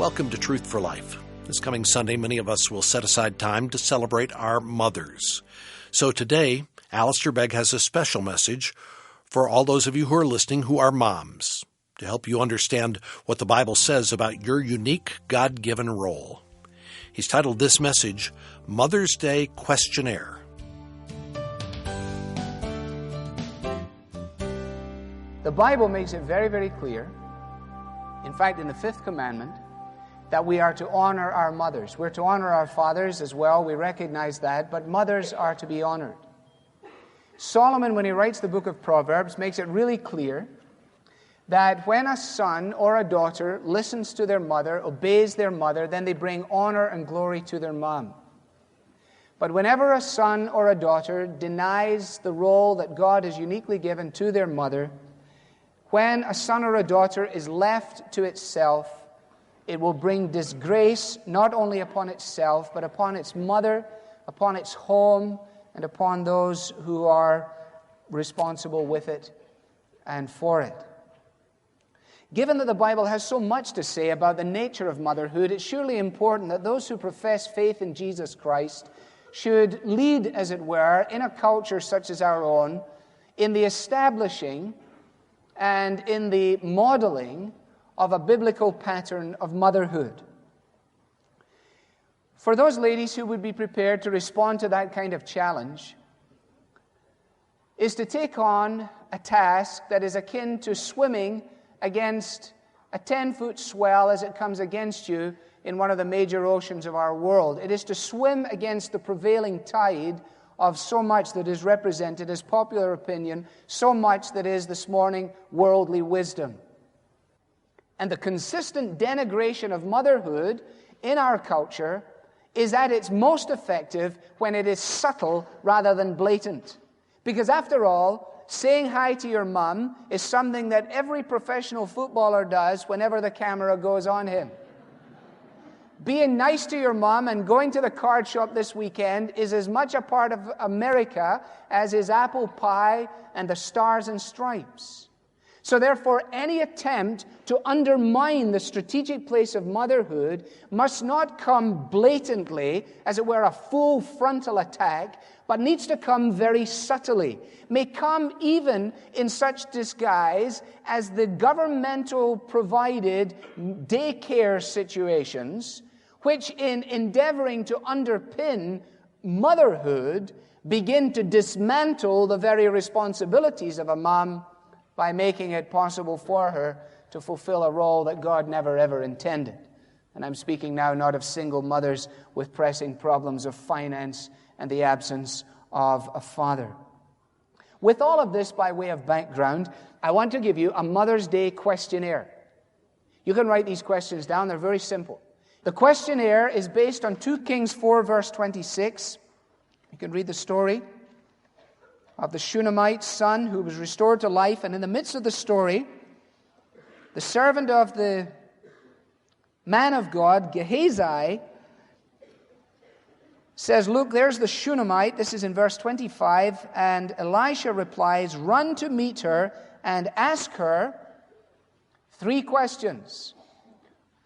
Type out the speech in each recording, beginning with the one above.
Welcome to Truth for Life. This coming Sunday, many of us will set aside time to celebrate our mothers. So today, Alistair Begg has a special message for all those of you who are listening who are moms, to help you understand what the Bible says about your unique God-given role. He's titled this message, Mother's Day Questionnaire. The Bible makes it very, very clear, in fact, in the fifth commandment, that we are to honor our mothers. We're to honor our fathers as well, we recognize that, but mothers are to be honored. Solomon, when he writes the book of Proverbs, makes it really clear that when a son or a daughter listens to their mother, obeys their mother, then they bring honor and glory to their mom. But whenever a son or a daughter denies the role that God has uniquely given to their mother, when a son or a daughter is left to itself, it will bring disgrace not only upon itself, but upon its mother, upon its home, and upon those who are responsible with it and for it. Given that the Bible has so much to say about the nature of motherhood, it's surely important that those who profess faith in Jesus Christ should lead, as it were, in a culture such as our own, in the establishing and in the modeling of a biblical pattern of motherhood. For those ladies who would be prepared to respond to that kind of challenge, is to take on a task that is akin to swimming against a 10-foot swell as it comes against you in one of the major oceans of our world. It is to swim against the prevailing tide of so much that is represented as popular opinion, so much that is this morning worldly wisdom. And the consistent denigration of motherhood in our culture is at its most effective when it is subtle rather than blatant. Because after all, saying hi to your mum is something that every professional footballer does whenever the camera goes on him. Being nice to your mom and going to the card shop this weekend is as much a part of America as is apple pie and the stars and stripes. So therefore, any attempt to undermine the strategic place of motherhood must not come blatantly, as it were a full frontal attack, but needs to come very subtly, may come even in such disguise as the governmental provided daycare situations, which in endeavoring to underpin motherhood begin to dismantle the very responsibilities of a mom by making it possible for her to fulfill a role that God never ever intended. And I'm speaking now not of single mothers with pressing problems of finance and the absence of a father. With all of this by way of background, I want to give you a Mother's Day questionnaire. You can write these questions down, they're very simple. The questionnaire is based on 2 Kings 4 verse 26. You can read the story of the Shunammite's son who was restored to life, and in the midst of the story, the servant of the man of God, Gehazi, says, look, there's the Shunammite. This is in verse 25, and Elisha replies, run to meet her and ask her 3 questions.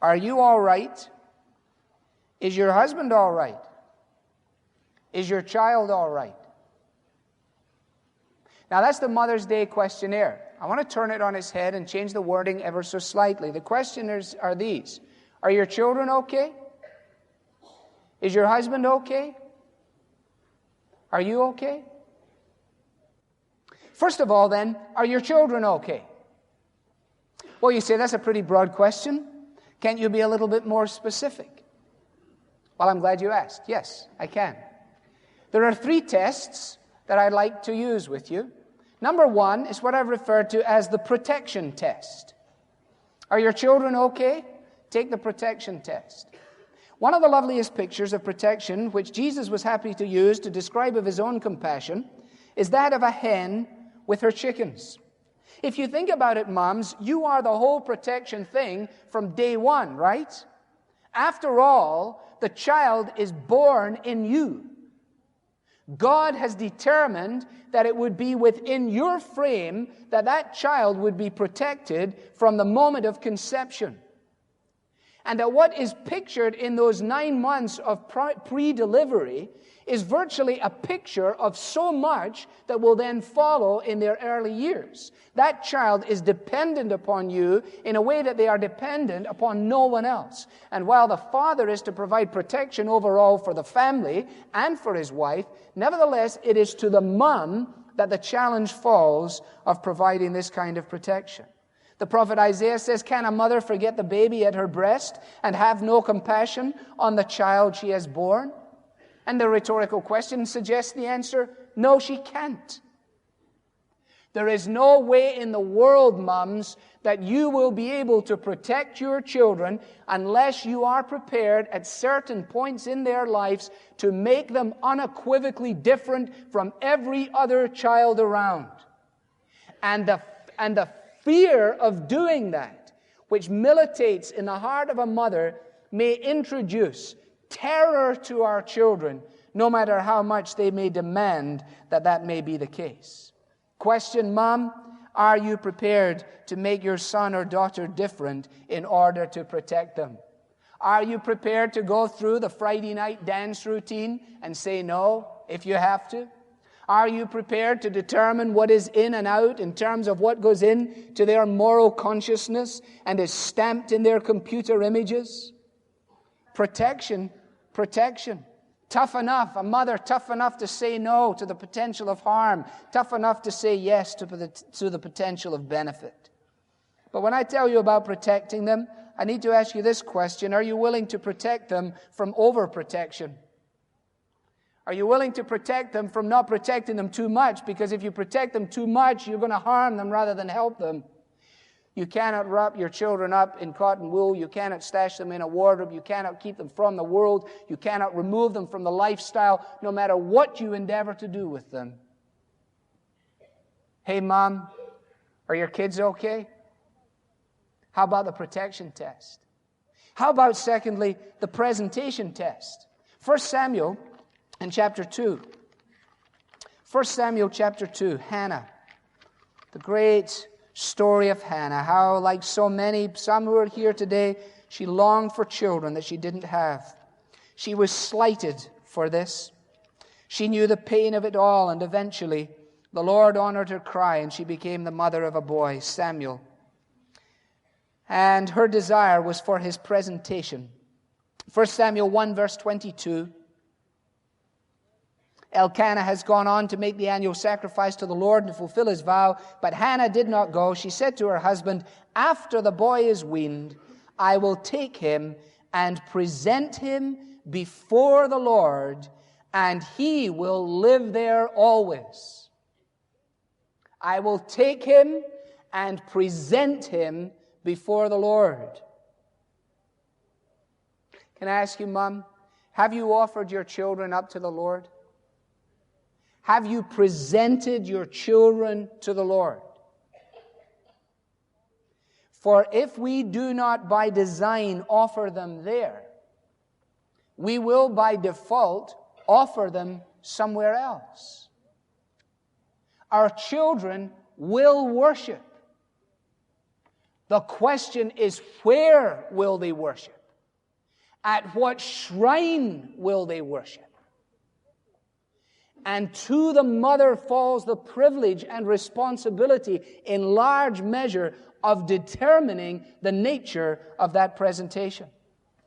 Are you all right? Is your husband all right? Is your child all right? Now that's the Mother's Day questionnaire. I want to turn it on its head and change the wording ever so slightly. The questionnaires are these. Are your children okay? Is your husband okay? Are you okay? First of all then, are your children okay? Well, you say that's a pretty broad question. Can't you be a little bit more specific? Well, I'm glad you asked. Yes, I can. There are 3 tests that I'd like to use with you. Number 1 is what I've referred to as the protection test. Are your children okay? Take the protection test. One of the loveliest pictures of protection, which Jesus was happy to use to describe of his own compassion, is that of a hen with her chickens. If you think about it, moms, you are the whole protection thing from day one, right? After all, the child is born in you. God has determined that it would be within your frame that that child would be protected from the moment of conception. And that what is pictured in those 9 months of pre-delivery is virtually a picture of so much that will then follow in their early years. That child is dependent upon you in a way that they are dependent upon no one else. And while the father is to provide protection overall for the family and for his wife, nevertheless, it is to the mom that the challenge falls of providing this kind of protection. The prophet Isaiah says, "Can a mother forget the baby at her breast and have no compassion on the child she has borne?" And the rhetorical question suggests the answer, no, she can't. There is no way in the world, mums, that you will be able to protect your children unless you are prepared at certain points in their lives to make them unequivocally different from every other child around. And the fear of doing that, which militates in the heart of a mother, may introduce terror to our children, no matter how much they may demand that that may be the case. Question, Mom, are you prepared to make your son or daughter different in order to protect them? Are you prepared to go through the Friday night dance routine and say no if you have to? Are you prepared to determine what is in and out in terms of what goes in to their moral consciousness and is stamped in their computer images? Protection. Tough enough, a mother tough enough to say no to the potential of harm, tough enough to say yes to the potential of benefit. But when I tell you about protecting them, I need to ask you this question: are you willing to protect them from overprotection? Are you willing to protect them from not protecting them too much? Because if you protect them too much, you're going to harm them rather than help them. You cannot wrap your children up in cotton wool. You cannot stash them in a wardrobe. You cannot keep them from the world. You cannot remove them from the lifestyle, no matter what you endeavor to do with them. Hey, Mom, are your kids okay? How about the protection test? How about, secondly, the presentation test? 1 Samuel in chapter 2. 1 Samuel chapter 2, Hannah, the great story of Hannah, how, like so many, some who are here today, she longed for children that she didn't have. She was slighted for this. She knew the pain of it all, and eventually the Lord honored her cry, and she became the mother of a boy, Samuel. And her desire was for his presentation. 1 Samuel 1, verse 22. Elkanah has gone on to make the annual sacrifice to the Lord and to fulfill his vow, but Hannah did not go. She said to her husband, "After the boy is weaned, I will take him and present him before the Lord, and he will live there always." I will take him and present him before the Lord. Can I ask you, Mom, have you offered your children up to the Lord? Have you presented your children to the Lord? For if we do not by design offer them there, we will by default offer them somewhere else. Our children will worship. The question is, where will they worship? At what shrine will they worship? And to the mother falls the privilege and responsibility in large measure of determining the nature of that presentation.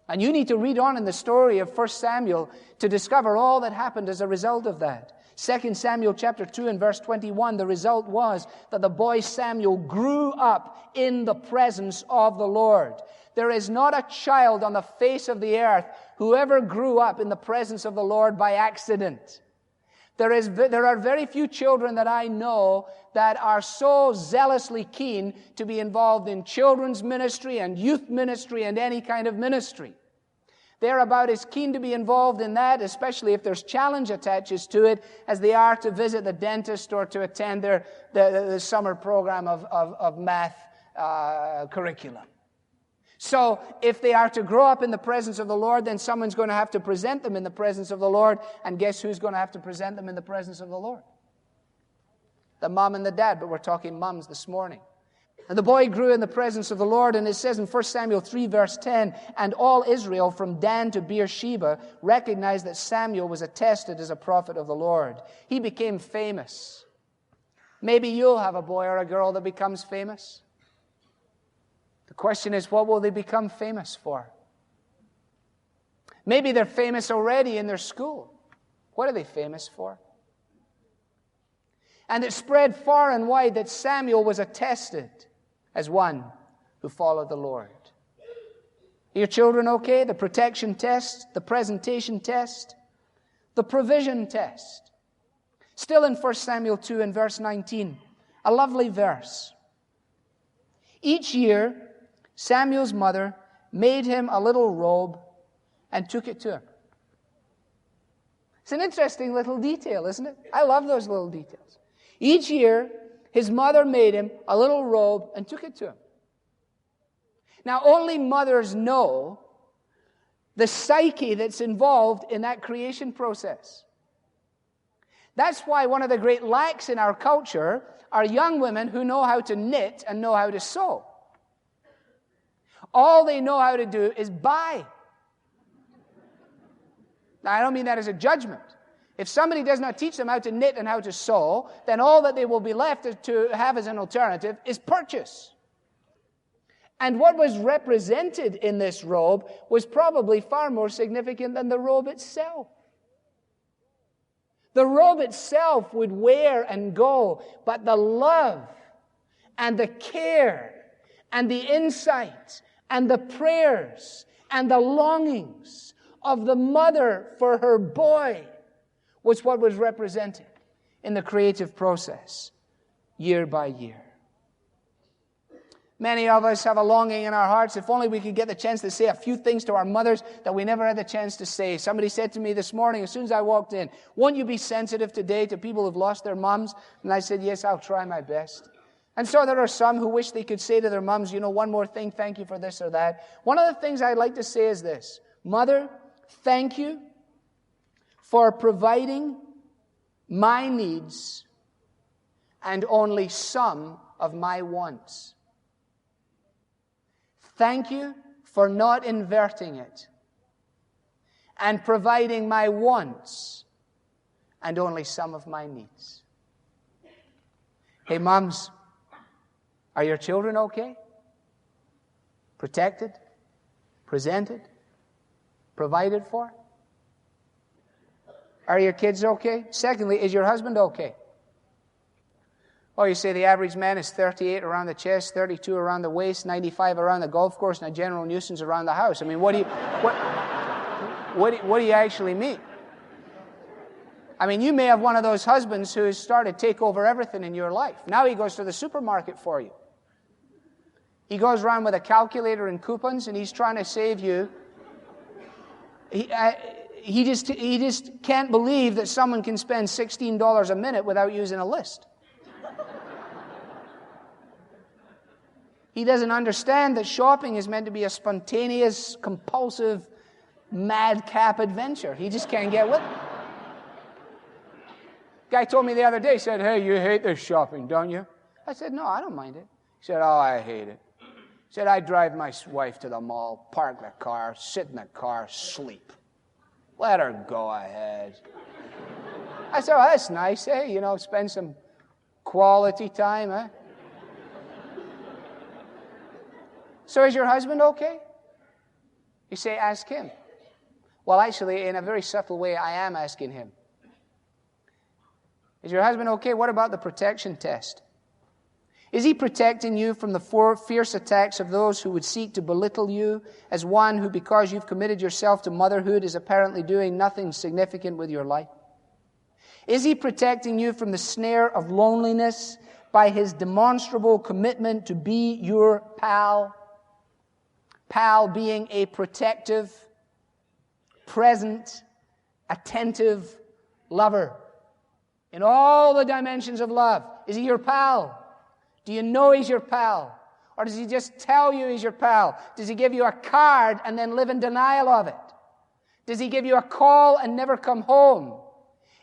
And you need to read on in the story of 1 Samuel to discover all that happened as a result of that. 2 Samuel chapter 2 and verse 21, the result was that the boy Samuel grew up in the presence of the Lord. There is not a child on the face of the earth who ever grew up in the presence of the Lord by accident. There are very few children that I know that are so zealously keen to be involved in children's ministry and youth ministry and any kind of ministry. They're about as keen to be involved in that, especially if there's challenge attaches to it, as they are to visit the dentist or to attend the summer program of math curriculum. So if they are to grow up in the presence of the Lord, then someone's going to have to present them in the presence of the Lord. And guess who's going to have to present them in the presence of the Lord? The mom and the dad, but we're talking moms this morning. And the boy grew in the presence of the Lord, and it says in 1 Samuel 3, verse 10, and all Israel from Dan to Beersheba recognized that Samuel was attested as a prophet of the Lord. He became famous. Maybe you'll have a boy or a girl that becomes famous. The question is, what will they become famous for? Maybe they're famous already in their school. What are they famous for? And it spread far and wide that Samuel was attested as one who followed the Lord. Are your children okay? The protection test, the presentation test, the provision test. Still in 1 Samuel 2 and verse 19, a lovely verse. Each year, Samuel's mother made him a little robe and took it to him. It's an interesting little detail, isn't it? I love those little details. Each year, his mother made him a little robe and took it to him. Now, only mothers know the psyche that's involved in that creation process. That's why one of the great lacks in our culture are young women who know how to knit and know how to sew. All they know how to do is buy. Now, I don't mean that as a judgment. If somebody does not teach them how to knit and how to sew, then all that they will be left to have as an alternative is purchase. And what was represented in this robe was probably far more significant than the robe itself. The robe itself would wear and go, but the love and the care and the insight and the prayers and the longings of the mother for her boy was what was represented in the creative process, year by year. Many of us have a longing in our hearts. If only we could get the chance to say a few things to our mothers that we never had the chance to say. Somebody said to me this morning, as soon as I walked in, won't you be sensitive today to people who've lost their moms? And I said, yes, I'll try my best. And so there are some who wish they could say to their moms, one more thing, thank you for this or that. One of the things I'd like to say is this: Mother, thank you for providing my needs and only some of my wants. Thank you for not inverting it and providing my wants and only some of my needs. Hey, moms, are your children okay? Protected? Presented? Provided for? Are your kids okay? Secondly, is your husband okay? Oh, you say the average man is 38 around the chest, 32 around the waist, 95 around the golf course, and a general nuisance around the house. I mean, what do you actually mean? I mean, you may have one of those husbands who has started to take over everything in your life. Now he goes to the supermarket for you. He goes around with a calculator and coupons, and he's trying to save you. He just can't believe that someone can spend $16 a minute without using a list. He doesn't understand that shopping is meant to be a spontaneous, compulsive, madcap adventure. He just can't get with it. Guy told me the other day, said, hey, you hate this shopping, don't you? I said, no, I don't mind it. He said, oh, I hate it. He said, I drive my wife to the mall, park the car, sit in the car, sleep. Let her go ahead. I said, oh, that's nice, eh? Spend some quality time, eh? So is your husband okay? You say, ask him. Well, actually, in a very subtle way, I am asking him. Is your husband okay? What about the protection test? Is he protecting you from the fierce attacks of those who would seek to belittle you as one who, because you've committed yourself to motherhood, is apparently doing nothing significant with your life? Is he protecting you from the snare of loneliness by his demonstrable commitment to be your pal? Pal being a protective, present, attentive lover in all the dimensions of love. Is he your pal? Do you know he's your pal? Or does he just tell you he's your pal? Does he give you a card and then live in denial of it? Does he give you a call and never come home?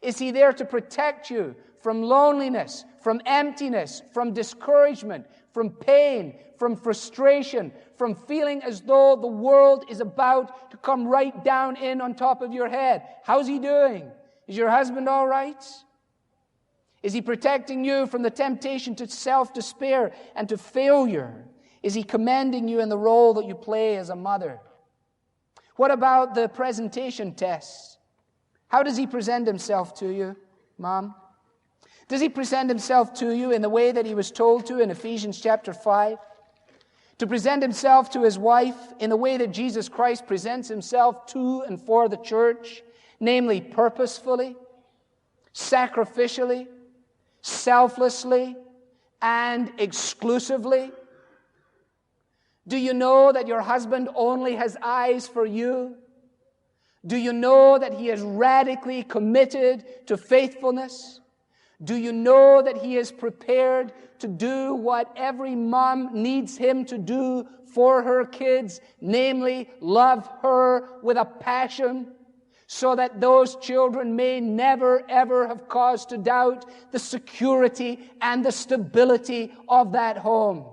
Is he there to protect you from loneliness, from emptiness, from discouragement, from pain, from frustration, from feeling as though the world is about to come right down in on top of your head. How's he doing? Is your husband all right? Is he protecting you from the temptation to self-despair and to failure? Is he commending you in the role that you play as a mother? What about the presentation test? How does he present himself to you, Mom? Does he present himself to you in the way that he was told to in Ephesians chapter 5? To present himself to his wife in the way that Jesus Christ presents himself to and for the church, namely purposefully, sacrificially, selflessly, and exclusively? Do you know that your husband only has eyes for you? Do you know that he is radically committed to faithfulness? Do you know that he is prepared to do what every mom needs him to do for her kids, namely love her with a passion, so that those children may never, ever have cause to doubt the security and the stability of that home?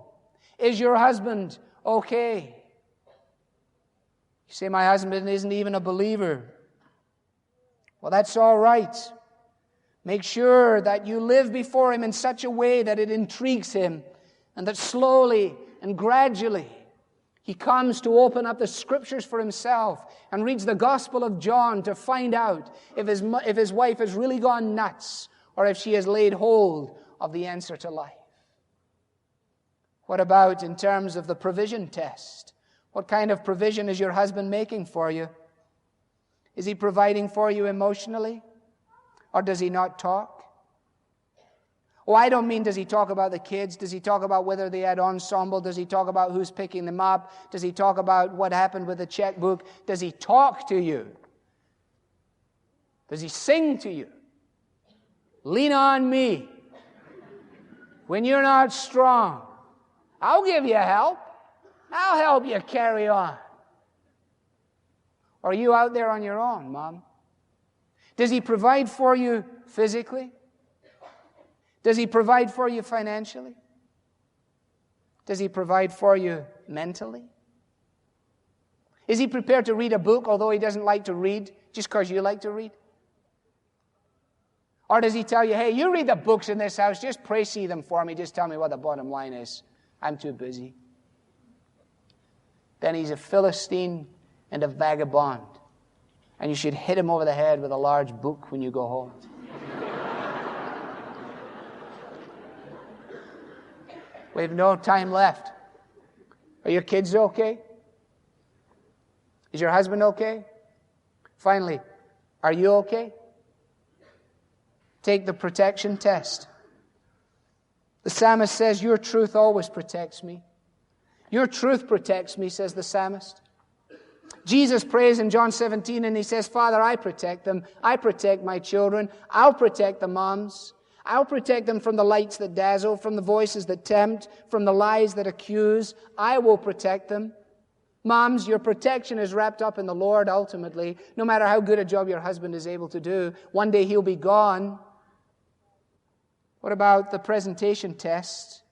Is your husband okay? You say, my husband isn't even a believer. Well, that's all right. Make sure that you live before him in such a way that it intrigues him, and that slowly and gradually he comes to open up the Scriptures for himself and reads the Gospel of John to find out if his wife has really gone nuts or if she has laid hold of the answer to life. What about in terms of the provision test? What kind of provision is your husband making for you? Is he providing for you emotionally? Or does he not talk? Oh, I don't mean does he talk about the kids? Does he talk about whether they had ensemble? Does he talk about who's picking them up? Does he talk about what happened with the checkbook? Does he talk to you? Does he sing to you? Lean on me when you're not strong. I'll give you help. I'll help you carry on. Or are you out there on your own, Mom? Does he provide for you physically? Does he provide for you financially? Does he provide for you mentally? Is he prepared to read a book although he doesn't like to read just because you like to read? Or does he tell you, hey, you read the books in this house, just pray-see them for me, just tell me what the bottom line is. I'm too busy. Then he's a Philistine and a vagabond. And you should hit him over the head with a large book when you go home. We have no time left. Are your kids okay? Is your husband okay? Finally, are you okay? Take the protection test. The psalmist says, your truth always protects me. Your truth protects me, says the psalmist. Jesus prays in John 17 and he says, Father, I protect them. I protect my children. I'll protect the moms. I'll protect them from the lights that dazzle, from the voices that tempt, from the lies that accuse. I will protect them. Moms, your protection is wrapped up in the Lord ultimately. No matter how good a job your husband is able to do, one day he'll be gone. What about the presentation test?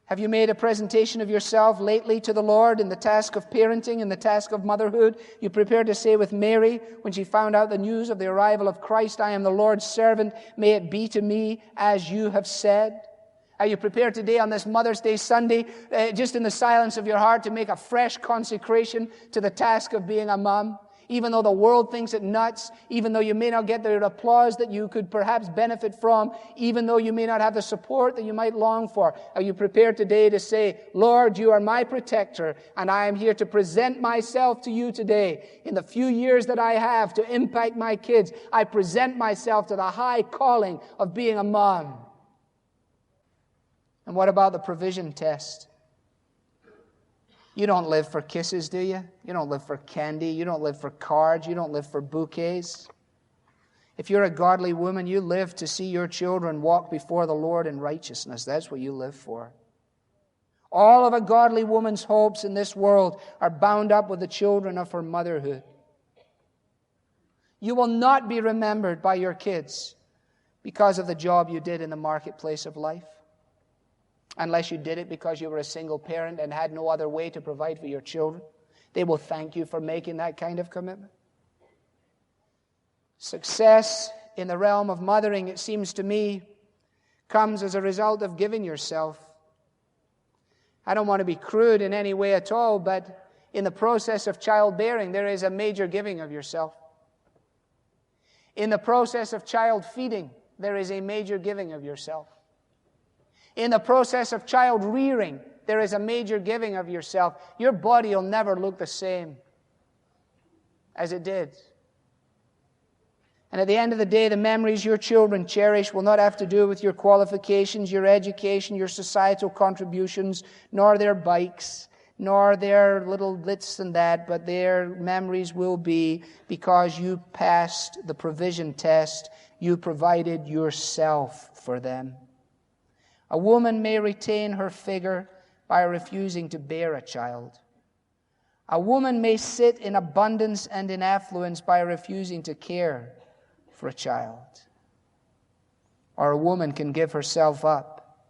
Have you made a presentation of yourself lately to the Lord in the task of parenting, in the task of motherhood? You prepared to say with Mary when she found out the news of the arrival of Christ, I am the Lord's servant, may it be to me as you have said? Are you prepared today on this Mother's Day Sunday, just in the silence of your heart, to make a fresh consecration to the task of being a mom? Even though the world thinks it nuts, even though you may not get the applause that you could perhaps benefit from, even though you may not have the support that you might long for, are you prepared today to say, Lord, you are my protector, and I am here to present myself to you today. In the few years that I have to impact my kids, I present myself to the high calling of being a mom. And what about the provision test? You don't live for kisses, do you? You don't live for candy. You don't live for cards. You don't live for bouquets. If you're a godly woman, you live to see your children walk before the Lord in righteousness. That's what you live for. All of a godly woman's hopes in this world are bound up with the children of her motherhood. You will not be remembered by your kids because of the job you did in the marketplace of life. unless you did it because you were a single parent and had no other way to provide for your children. They will thank you for making that kind of commitment. Success in the realm of mothering, it seems to me, comes as a result of giving yourself. I don't want to be crude in any way at all, but in the process of childbearing, there is a major giving of yourself. In the process of child feeding, there is a major giving of yourself. In the process of child rearing, there is a major giving of yourself. Your body will never look the same as it did. And at the end of the day, the memories your children cherish will not have to do with your qualifications, your education, your societal contributions, nor their bikes, nor their little this and that, but their memories will be because you passed the provision test, you provided yourself for them. A woman may retain her figure by refusing to bear a child. A woman may sit in abundance and in affluence by refusing to care for a child. Or a woman can give herself up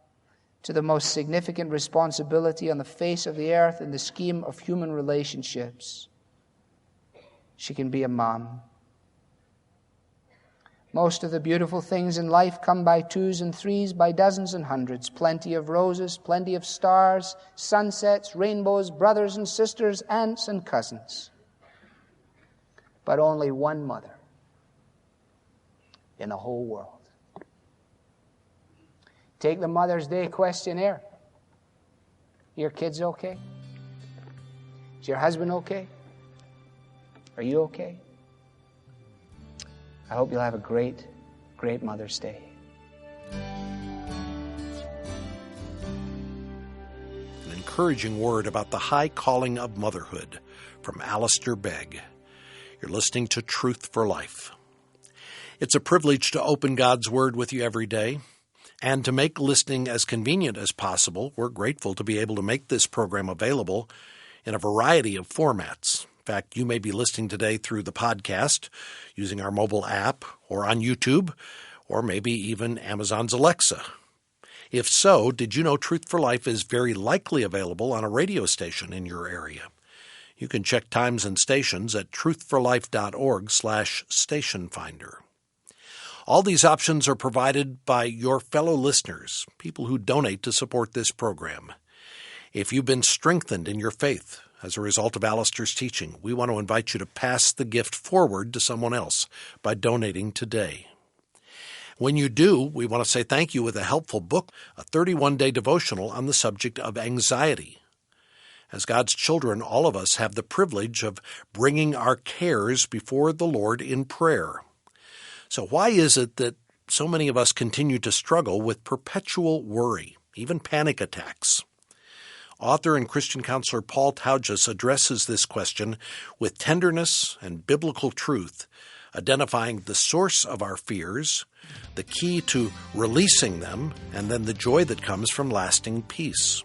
to the most significant responsibility on the face of the earth in the scheme of human relationships. She can be a mom. Most of the beautiful things in life come by twos and threes, by dozens and hundreds. Plenty of roses, plenty of stars, sunsets, rainbows, brothers and sisters, aunts and cousins. But only one mother in the whole world. Take the Mother's Day questionnaire. Your kids okay? Is your husband okay? Are you okay? I hope you'll have a great, great Mother's Day. An encouraging word about the high calling of motherhood from Alistair Begg. You're listening to Truth for Life. It's a privilege to open God's Word with you every day. And to make listening as convenient as possible, we're grateful to be able to make this program available in a variety of formats. In fact, you may be listening today through the podcast, using our mobile app, or on YouTube, or maybe even Amazon's Alexa. If so, did you know Truth for Life is very likely available on a radio station in your area? You can check times and stations at truthforlife.org/station finder. All these options are provided by your fellow listeners, people who donate to support this program. If you've been strengthened in your faith as a result of Alistair's teaching, we want to invite you to pass the gift forward to someone else by donating today. When you do, we want to say thank you with a helpful book, a 31-day devotional on the subject of anxiety. As God's children, all of us have the privilege of bringing our cares before the Lord in prayer. So why is it that so many of us continue to struggle with perpetual worry, even panic attacks? Author and Christian counselor Paul Taudges addresses this question with tenderness and biblical truth, identifying the source of our fears, the key to releasing them, and then the joy that comes from lasting peace.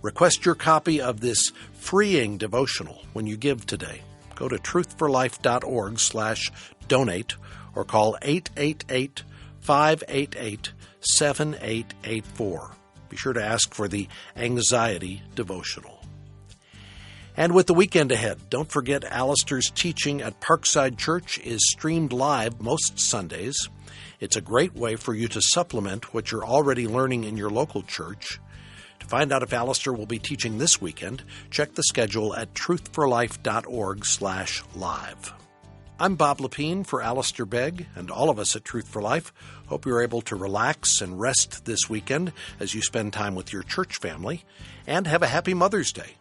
Request your copy of this freeing devotional when you give today. Go to truthforlife.org/donate or call 888-588-7884. Be sure to ask for the Anxiety Devotional. And with the weekend ahead, don't forget Alistair's teaching at Parkside Church is streamed live most Sundays. It's a great way for you to supplement what you're already learning in your local church. To find out if Alistair will be teaching this weekend, check the schedule at truthforlife.org/live. I'm Bob Lepine for Alistair Begg, and all of us at Truth for Life hope you're able to relax and rest this weekend as you spend time with your church family, and have a happy Mother's Day.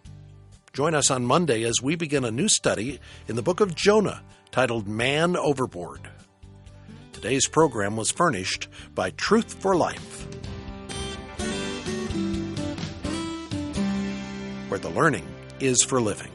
Join us on Monday as we begin a new study in the book of Jonah titled Man Overboard. Today's program was furnished by Truth for Life, where the learning is for living.